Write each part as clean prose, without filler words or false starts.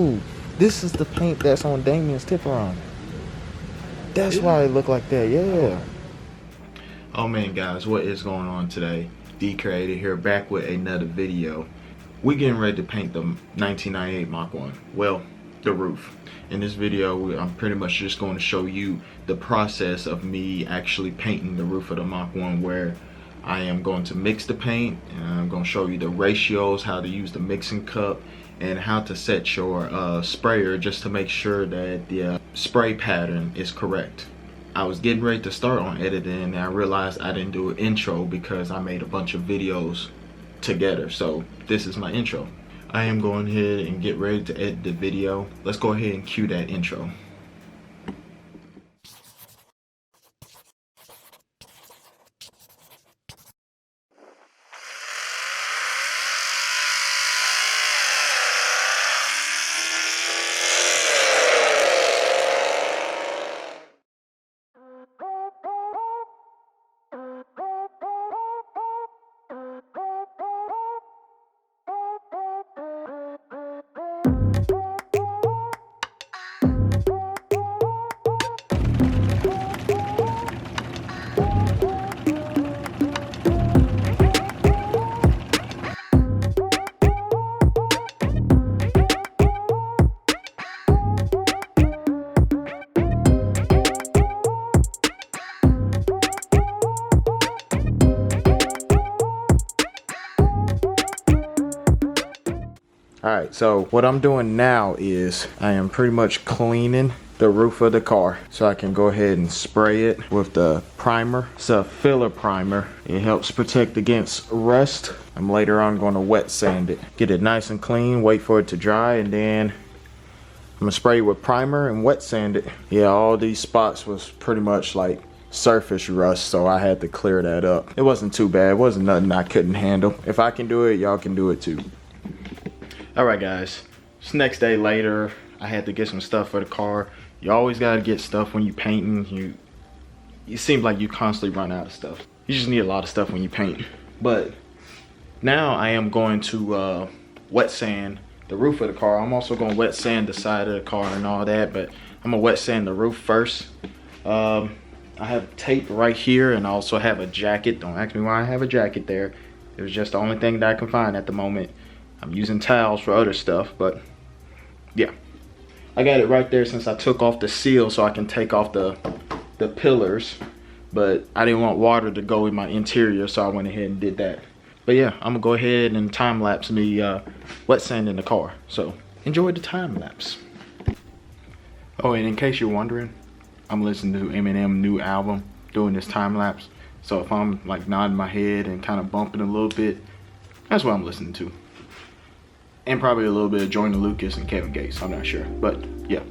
Oh, this is the paint that's on Damien's Tipperon. That's why it looked like that, yeah. Oh man, guys, what is going on today? D Creator here, back with another video. We're getting ready to paint the 1998 Mach 1. Well, the roof. In this video, I'm pretty much just going to show you the process of me actually painting the roof of the Mach 1, where I am going to mix the paint, and I'm going to show you the ratios, how to use the mixing cup, and how to set your sprayer just to make sure that the spray pattern is correct. I was getting ready to start on editing, and I realized I didn't do an intro because I made a bunch of videos together. So this is my intro. I am going ahead and get ready to edit the video. Let's go ahead and cue that intro. Alright, so what I'm doing now is I am pretty much cleaning the roof of the car so I can go ahead and spray it with the primer. It's a filler primer. It helps protect against rust. I'm later on going to wet sand it. Get it nice and clean, wait for it to dry, and then I'm going to spray it with primer and wet sand it. Yeah, all these spots was pretty much like surface rust, so I had to clear that up. It wasn't too bad. It wasn't nothing I couldn't handle. If I can do it, y'all can do it too. Alright guys, it's next day later. I had to get some stuff for the car. You always gotta get stuff when you painting. You seem like you constantly run out of stuff. You just need a lot of stuff when you paint. But now I am going to wet sand the roof of the car. I'm also going to wet sand the side of the car and all that, but I'm gonna wet sand the roof first. I have tape right here, and I also have a jacket. Don't ask me why I have a jacket there. It was just the only thing that I can find at the moment. I'm using towels for other stuff, but yeah. I got it right there since I took off the seal so I can take off the pillars, but I didn't want water to go in my interior, so I went ahead and did that. But yeah, I'm gonna go ahead and time lapse me wet sanding the car. So enjoy the time lapse. Oh, and in case you're wondering, I'm listening to Eminem's new album doing this time lapse. So if I'm like nodding my head and kind of bumping a little bit, that's what I'm listening to. And probably a little bit of Joyner Lucas and Kevin Gates, I'm not sure, but yeah.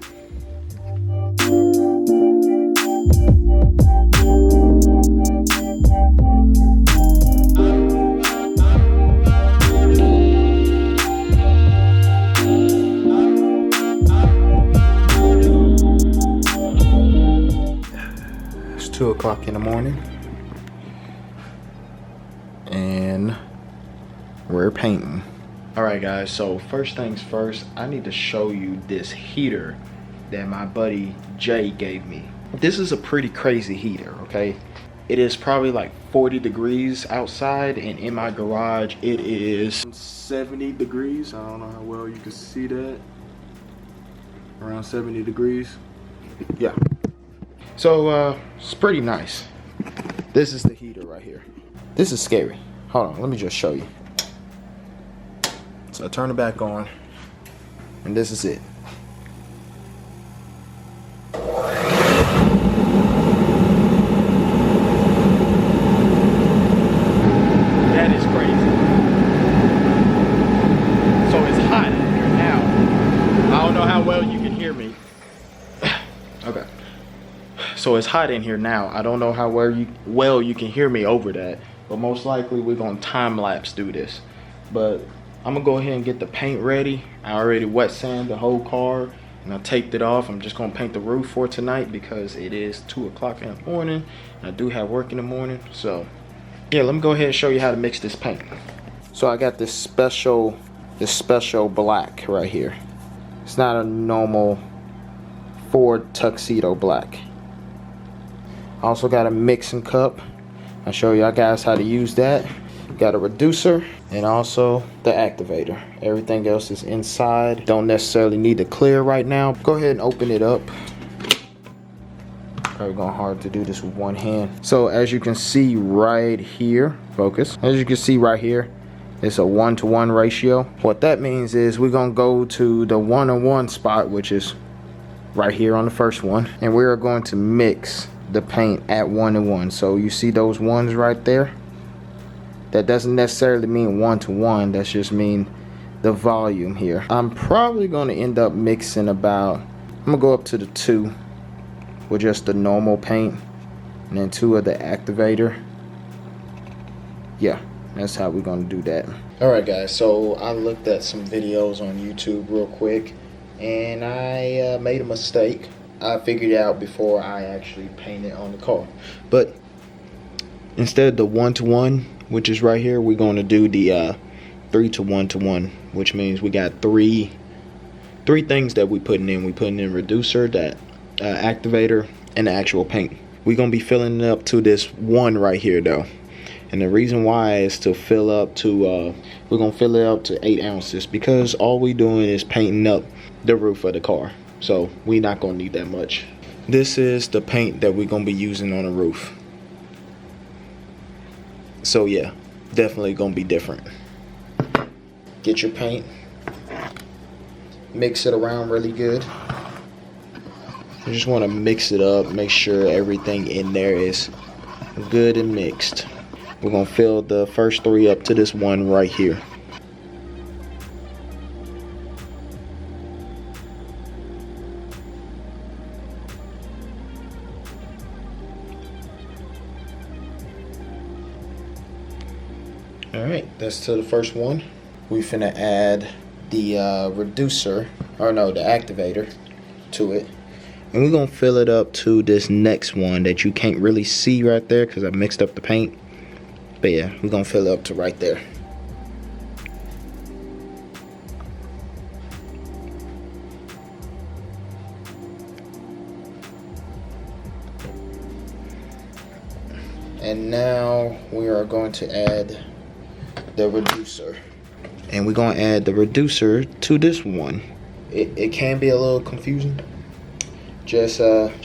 It's 2 o'clock in the morning, and we're painting. Alright guys, so first things first, I need to show you this heater that my buddy Jay gave me. This is a pretty crazy heater, okay? It is probably like 40 degrees outside, and in my garage it is 70 degrees. I don't know how well you can see that. Around 70 degrees. Yeah. So it's pretty nice. This is the heater right here. This is scary. Hold on, let me just show you. So I turn it back on, and this is it. That is crazy. So it's hot in here now. I don't know how well you can hear me. Okay. So it's hot in here now. I don't know how well you can hear me over that, but most likely we're gonna time lapse do this. But I'm gonna go ahead and get the paint ready. I already wet sanded the whole car, and I taped it off. I'm just gonna paint the roof for tonight because it is 2 o'clock in the morning, and I do have work in the morning. So yeah, let me go ahead and show you how to mix this paint. So I got this special black right here. It's not a normal Ford tuxedo black. Also got a mixing cup. I'll show y'all guys how to use that. Got a reducer and also the activator. Everything else is inside. Don't necessarily need to clear right now. Go ahead and open it up. Probably going hard to do this with one hand. So as you can see right here, focus. As you can see right here, it's a 1-to-1 ratio. What that means is we're gonna go to the 1-on-1 spot, which is right here on the first one, and we are going to mix the paint at 1-to-1. So you see those ones right there? That doesn't necessarily mean 1-to-1, that's just mean the volume here. I'm probably gonna end up mixing about, I'm gonna go up to the 2 with just the normal paint, and then 2 of the activator. Yeah, that's how we're gonna do that. Alright guys, so I looked at some videos on YouTube real quick, and I made a mistake. I figured it out before I actually painted on the car. But instead of the 1-to-1, which is right here, we're gonna do the 3-to-1-to-1, which means we got three things that we putting in. We putting in reducer, that activator, and the actual paint. We're gonna be filling it up to this one right here though, and the reason why is to fill up to we're gonna fill it up to 8 ounces, because all we doing is painting up the roof of the car, so we not gonna need that much. This is the paint that we're gonna be using on the roof, so yeah, definitely gonna be different. Get your paint, mix it around really good. You just want to mix it up, make sure everything in there is good and mixed. We're going to fill the first 3 up to this one right here. Alright, that's to the first one. We finna add the reducer, or no, the activator to it. And we're gonna fill it up to this next one that you can't really see right there because I mixed up the paint. But yeah, we're gonna fill it up to right there. And now we are going to add the reducer. And we're gonna add the reducer to this one. It can be a little confusing. Just don't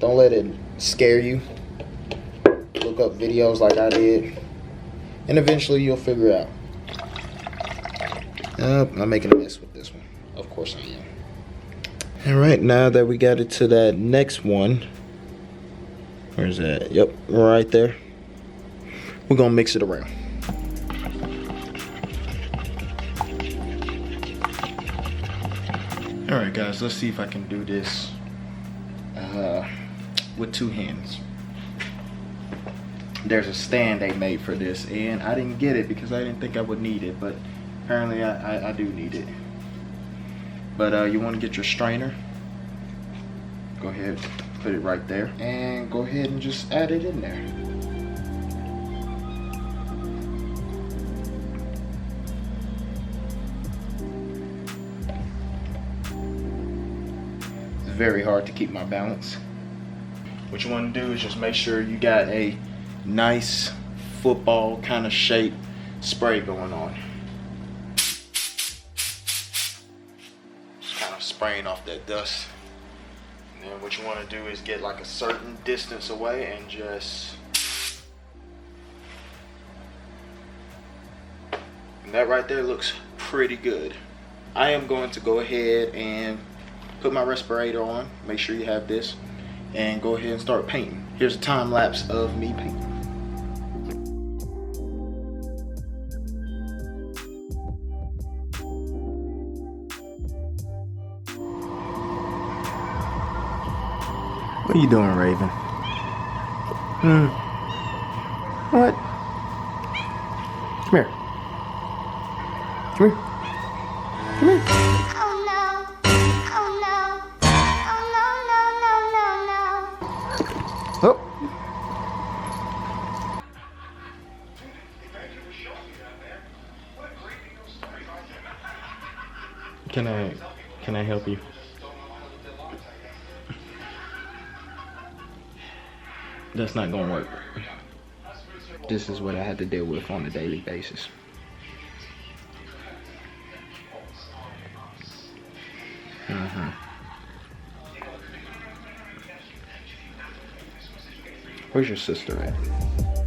let it scare you. Look up videos like I did, and eventually you'll figure it out. I'm making a mess with this one. Of course I am. Alright, now that we got it to that next one, where's that? Yep, right there. We're gonna mix it around. Alright guys, let's see if I can do this with 2 hands. There's a stand they made for this, and I didn't get it because I didn't think I would need it, but apparently I do need it. But you want to get your strainer. Go ahead, put it right there, and go ahead and just add it in there. Very hard to keep my balance. What you want to do is just make sure you got a nice football kind of shape spray going on. Just kind of spraying off that dust. And then what you want to do is get like a certain distance away and just, and that right there looks pretty good. I am going to go ahead and put my respirator on, make sure you have this, and go ahead and start painting. Here's a time lapse of me painting. What are you doing, Raven? What? Come here. Come here. Come here. Oh. Can I help you? That's not gonna work. This is what I had to deal with on a daily basis. Where's your sister at?